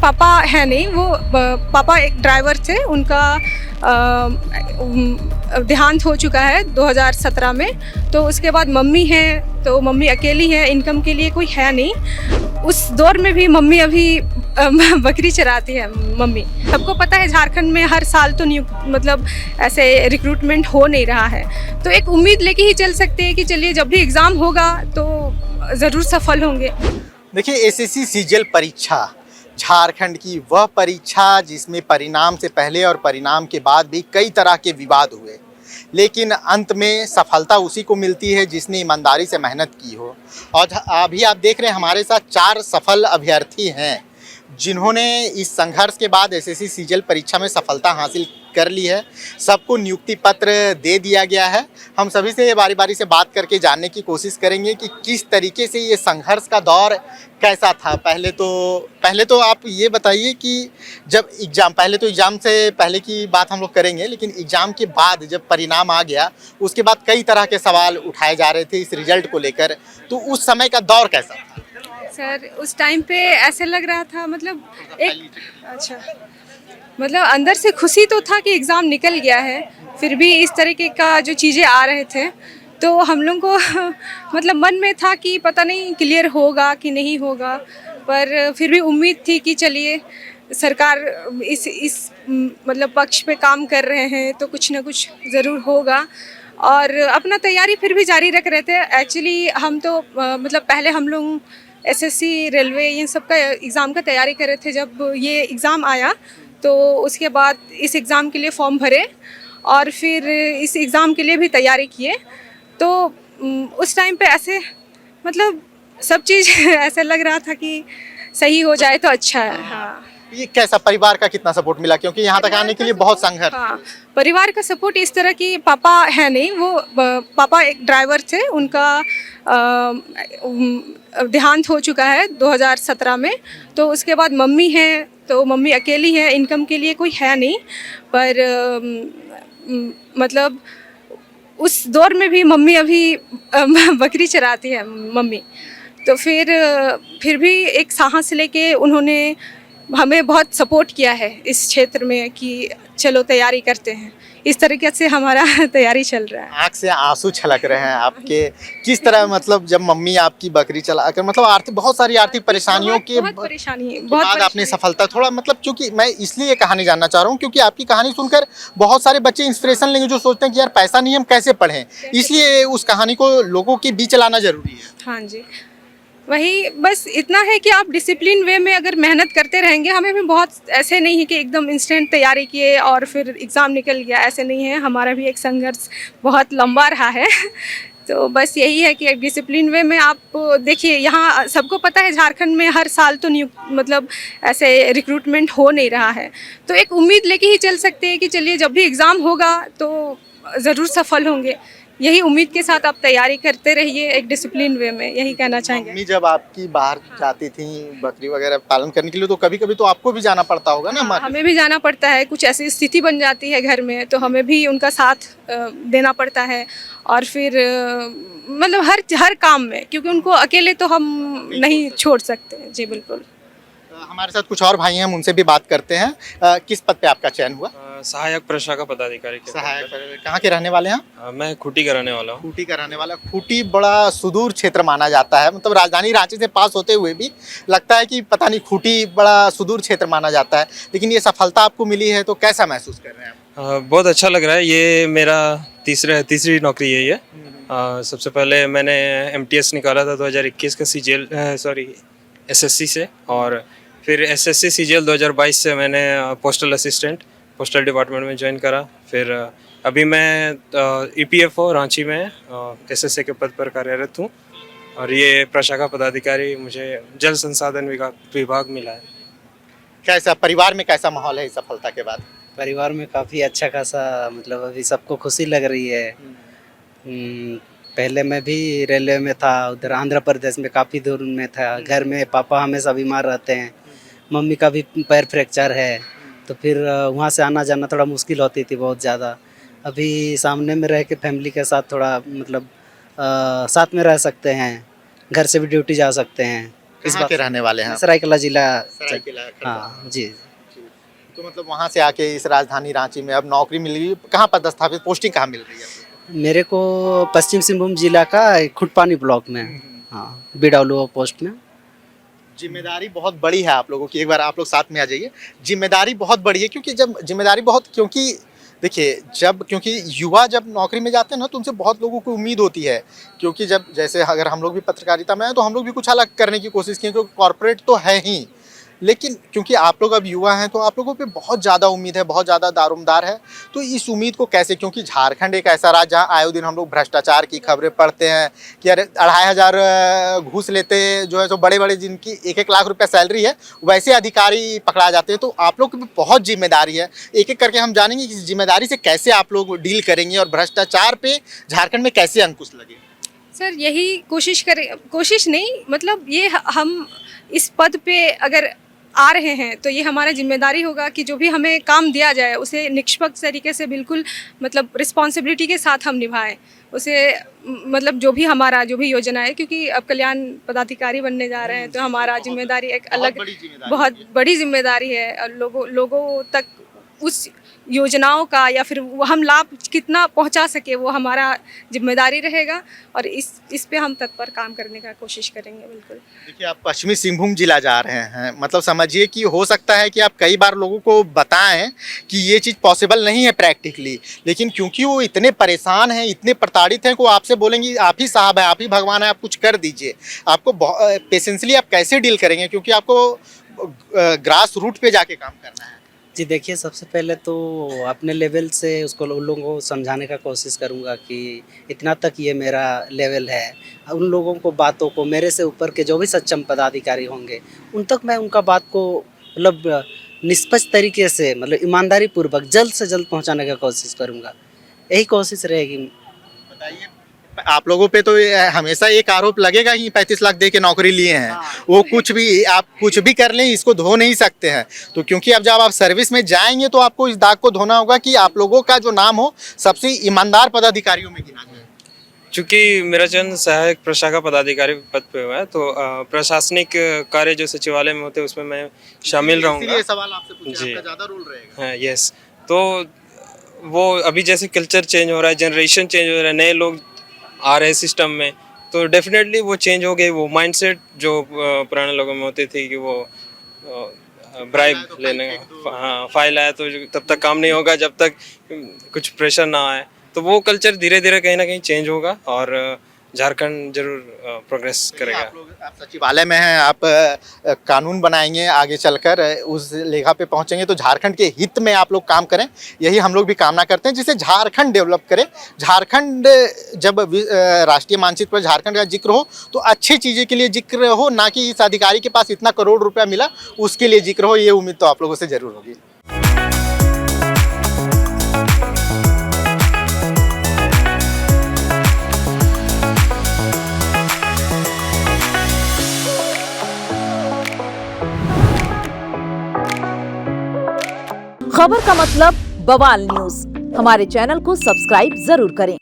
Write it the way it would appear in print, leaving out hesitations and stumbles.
पापा है नहीं, वो पापा एक ड्राइवर थे, उनका देहांत हो चुका है 2017 में। तो उसके बाद मम्मी हैं, तो मम्मी अकेली है, इनकम के लिए कोई है नहीं। उस दौर में भी मम्मी अभी बकरी चराती है मम्मी। सबको पता है झारखंड में हर साल तो मतलब ऐसे रिक्रूटमेंट हो नहीं रहा है, तो एक उम्मीद लेके ही चल सकते हैं कि चलिए जब भी एग्ज़ाम होगा तो ज़रूर सफल होंगे। देखिए, एसएससी सीजीएल परीक्षा झारखंड की वह परीक्षा जिसमें परिणाम से पहले और परिणाम के बाद भी कई तरह के विवाद हुए, लेकिन अंत में सफलता उसी को मिलती है जिसने ईमानदारी से मेहनत की हो। और अभी आप देख रहे हैं हमारे साथ 4 सफल अभ्यर्थी हैं जिन्होंने इस संघर्ष के बाद एसएससी सीजीएल परीक्षा में सफलता हासिल कर ली है। सबको नियुक्ति पत्र दे दिया गया है। हम सभी से बारी बारी से बात करके जानने की कोशिश करेंगे कि किस तरीके से ये संघर्ष का दौर कैसा था। पहले तो आप ये बताइए कि जब एग्ज़ाम से पहले की बात हम लोग करेंगे, लेकिन एग्ज़ाम के बाद जब परिणाम आ गया उसके बाद कई तरह के सवाल उठाए जा रहे थे इस रिजल्ट को लेकर, तो उस समय का दौर कैसा था? सर उस टाइम पे ऐसे लग रहा था, मतलब मतलब अंदर से खुशी तो था कि एग्ज़ाम निकल गया है, फिर भी इस तरीके का जो चीज़ें आ रहे थे तो हम लोग को मतलब मन में था कि पता नहीं क्लियर होगा कि नहीं होगा, पर फिर भी उम्मीद थी कि चलिए सरकार इस मतलब पक्ष पे काम कर रहे हैं तो कुछ ना कुछ ज़रूर होगा। और अपना तैयारी फिर भी जारी रख रहे थे। एक्चुअली हम तो मतलब पहले हम लोग एसएससी, रेलवे, ये सब का एग्ज़ाम का तैयारी कर रहे थे। जब ये एग्ज़ाम आया तो उसके बाद इस एग्ज़ाम के लिए फॉर्म भरे और फिर इस एग्ज़ाम के लिए भी तैयारी किए। तो उस टाइम पे ऐसे मतलब सब चीज़ ऐसे लग रहा था कि सही हो जाए तो अच्छा है। हाँ, ये कैसा, परिवार का कितना सपोर्ट मिला, क्योंकि यहाँ तक आने के लिए बहुत संघर्ष? हाँ, परिवार का सपोर्ट इस तरह की, पापा है नहीं, वो पापा एक ड्राइवर थे, उनका देहांत हो चुका है 2017 में। तो उसके बाद मम्मी हैं, तो मम्मी अकेली है, इनकम के लिए कोई है नहीं। पर मतलब उस दौर में भी मम्मी अभी बकरी चराती है मम्मी। तो फिर भी एक साहस लेके उन्होंने हमें बहुत सपोर्ट किया है इस क्षेत्र में कि चलो तैयारी करते हैं। इस तरीके से हमारा तैयारी चल रहा है। आँख से आंसू छलक रहे हैं आपके। किस तरह, मतलब जब मम्मी आपकी बकरी चला कर, मतलब बहुत सारी आर्थिक परेशानियों के बाद आपने सफलता, थोड़ा मतलब, क्योंकि मैं इसलिए कहानी जानना चाह रहा हूँ क्योंकि आपकी कहानी सुनकर बहुत सारे बच्चे इंस्पिरेशन लेंगे जो सोचते हैं कि यार पैसा नहीं, हम कैसे पढ़ें, इसलिए उस कहानी को लोगों के बीच लाना जरूरी है। हाँ जी, वही बस इतना है कि आप डिसिप्लिन वे में अगर मेहनत करते रहेंगे, हमें भी बहुत ऐसे नहीं है कि एकदम इंस्टेंट तैयारी किए और फिर एग्ज़ाम निकल गया, ऐसे नहीं है। हमारा भी एक संघर्ष बहुत लंबा रहा है। तो बस यही है कि एक डिसिप्लिन वे में आप देखिए, यहाँ सबको पता है झारखंड में हर साल तो मतलब ऐसे रिक्रूटमेंट हो नहीं रहा है, तो एक उम्मीद लेके ही चल सकते हैं कि चलिए जब भी एग्ज़ाम होगा तो ज़रूर सफल होंगे। यही उम्मीद के साथ आप तैयारी करते रहिए एक डिसिप्लिन वे में, यही कहना चाहेंगे। मम्मी जब आपकी बाहर जाती थी बकरी वगैरह पालन करने के लिए, तो कभी कभी तो आपको भी जाना पड़ता होगा ना? हाँ, हमें भी जाना पड़ता है। कुछ ऐसी स्थिति बन जाती है घर में तो हमें भी उनका साथ देना पड़ता है। और फिर मतलब हर काम में, क्योंकि उनको अकेले तो हम नहीं छोड़ सकते। जी बिल्कुल। हमारे साथ कुछ और भाई हैं, हम उनसे भी बात करते हैं। किस पद पे आपका चयन हुआ? सहायक प्रशाखा पदाधिकारी के सहायक। कहाँ के रहने वाले हैं? मैं खूंटी का रहने वाला हूँ। खूंटी का रहने वाला। खूंटी बड़ा सुदूर क्षेत्र माना जाता है, मतलब राजधानी रांची से पास होते हुए भी लगता है कि पता नहीं, खूंटी बड़ा सुदूर क्षेत्र माना जाता है, लेकिन ये सफलता आपको मिली है तो कैसा महसूस कर रहे हैं आप? बहुत अच्छा लग रहा है। ये मेरा तीसरी नौकरी है ये। सबसे पहले मैंने MTS निकाला था 2021 का सीजीएल एसएससी से, और फिर एसएससी सीजीएल 2022 से मैंने पोस्टल असिस्टेंट पोस्टल डिपार्टमेंट में ज्वाइन करा। फिर अभी मैं EPFO रांची में SSA के पद पर कार्यरत हूँ, और ये प्रशाखा पदाधिकारी मुझे जल संसाधन विभाग मिला है। कैसा परिवार में, कैसा माहौल है इस सफलता के बाद? परिवार में काफ़ी अच्छा खासा, मतलब अभी सबको खुशी लग रही है। पहले मैं भी रेलवे में था, उधर आंध्र प्रदेश में काफ़ी दूर में था। घर में पापा हमेशा बीमार रहते हैं, मम्मी का भी पैर फ्रैक्चर है, तो फिर वहाँ से आना जाना थोड़ा मुश्किल होती थी बहुत ज़्यादा। अभी सामने में रह के फैमिली के साथ थोड़ा मतलब साथ में रह सकते हैं, घर से भी ड्यूटी जा सकते हैं। कहाँ के रहने वाले हैं आप? सरायकेला जिला। सरायकेला, खड़गवार। हाँ जी। तो मतलब वहाँ से आके इस राजधानी रांची में अब नौकरी मिल गई, कहाँ पदस्थापित, पोस्टिंग कहाँ मिल रही है आपको? मेरे को पश्चिम सिंहभूम जिला का खुटपानी ब्लॉक में, हाँ, BWO पोस्ट में। जिम्मेदारी बहुत बड़ी है आप लोगों की, एक बार आप लोग साथ में आ जाइए। जिम्मेदारी बहुत बड़ी है क्योंकि जब जिम्मेदारी बहुत, क्योंकि देखिए क्योंकि युवा जब नौकरी में जाते हैं ना तो उनसे बहुत लोगों को उम्मीद होती है, क्योंकि जब जैसे अगर हम लोग भी पत्रकारिता में हैं तो हम लोग भी कुछ अलग करने की कोशिश की, क्योंकि कॉर्पोरेट तो है ही, लेकिन क्योंकि आप लोग अब युवा हैं तो आप लोगों पे बहुत ज़्यादा उम्मीद है, बहुत ज़्यादा दारोमदार है। तो इस उम्मीद को कैसे, क्योंकि झारखंड एक ऐसा राज्य जहाँ आए दिन हम लोग भ्रष्टाचार की खबरें पढ़ते हैं कि अरे 2500 घूस लेते जो है, तो बड़े बड़े जिनकी 1-1 लाख रुपया सैलरी है वैसे अधिकारी पकड़ा जाते हैं। तो आप लोग की बहुत जिम्मेदारी है, एक एक करके हम जानेंगे कि इस जिम्मेदारी से कैसे आप लोग डील करेंगे और भ्रष्टाचार पे झारखंड में कैसे अंकुश लगे। सर यही कोशिश नहीं, मतलब ये हम इस पद पे अगर आ रहे हैं तो ये हमारा जिम्मेदारी होगा कि जो भी हमें काम दिया जाए उसे निष्पक्ष तरीके से, बिल्कुल मतलब रिस्पॉन्सिबिलिटी के साथ हम निभाएं उसे। मतलब जो भी योजना है, क्योंकि अब कल्याण पदाधिकारी बनने जा रहे हैं तो हमारा जिम्मेदारी एक अलग, बहुत बड़ी जिम्मेदारी है। और लोगों तक उस योजनाओं का या फिर हम लाभ कितना पहुंचा सके वो हमारा जिम्मेदारी रहेगा, और इस पे हम तत्पर काम करने का कोशिश करेंगे। बिल्कुल। देखिए आप पश्चिमी सिंहभूम जिला जा रहे हैं, मतलब समझिए कि हो सकता है कि आप कई बार लोगों को बताएं कि ये चीज़ पॉसिबल नहीं है प्रैक्टिकली, लेकिन क्योंकि वो इतने परेशान हैं, इतने प्रताड़ित हैं कि वो आपसे बोलेंगे आप ही साहब हैं, आप ही भगवान हैं, आप कुछ कर दीजिए। आपको पेशेंसली आप कैसे डील करेंगे, क्योंकि आपको ग्रास रूट पे जाके काम करना है। जी देखिए, सबसे पहले तो अपने लेवल से उसको उन लोगों को समझाने का कोशिश करूंगा कि इतना तक ये मेरा लेवल है। उन लोगों को, बातों को, मेरे से ऊपर के जो भी सक्षम पदाधिकारी होंगे उन तक मैं उनका बात को मतलब निष्पक्ष तरीके से, मतलब ईमानदारी पूर्वक जल्द से जल्द पहुंचाने का कोशिश करूंगा। यही कोशिश रहेगी। बताइए, आप लोगों पे तो हमेशा एक आरोप लगेगा ही 35 लाख दे के नौकरी लिए हैं। वो कुछ भी, आप कुछ भी कर लें, इसको धो नहीं सकते हैं। तो क्योंकि अब जब आप सर्विस में जाएंगे तो आपको इस दाग को धोना होगा कि आप लोगों का जो नाम हो सबसे ईमानदार पदाधिकारियों में गिना जाए। चूँकि मेरा चयन सहायक प्रशाखा पदाधिकारी पद पे हुआ है तो प्रशासनिक कार्य जो सचिवालय में होते हैं उसमें मैं शामिल रहूँगा। इसीलिए सवाल आपसे पूछा, जी। आपका ज़्यादा रोल रहेगा। हाँ, यस। तो वो अभी जैसे कल्चर चेंज हो रहा है, जनरेशन चेंज हो रहा है, नए लोग आ रहे हैं सिस्टम में, तो डेफिनेटली वो चेंज हो गए। वो माइंडसेट जो पुराने लोगों में होते थे कि वो ब्राइब लेने का, हाँ, फाइल आया तो तब तक काम नहीं होगा जब तक कुछ प्रेशर ना आए। तो वो कल्चर धीरे धीरे कहीं ना कहीं चेंज होगा और झारखंड जरूर प्रोग्रेस करेगा। आप सचिवालय में हैं, आप कानून बनाएंगे, आगे चलकर उस लेखा पे पहुंचेंगे तो झारखंड के हित में आप लोग काम करें, यही हम लोग भी कामना करते हैं, जिससे झारखंड डेवलप करे। झारखंड जब राष्ट्रीय मानचित्र पर झारखंड का जिक्र हो तो अच्छी चीज़ें के लिए जिक्र हो, ना कि इस अधिकारी के पास इतना करोड़ रुपया मिला उसके लिए जिक्र हो। ये उम्मीद तो आप लोगों से जरूर होगी। खबर का मतलब बवाल न्यूज। हमारे चैनल को सब्सक्राइब जरूर करें।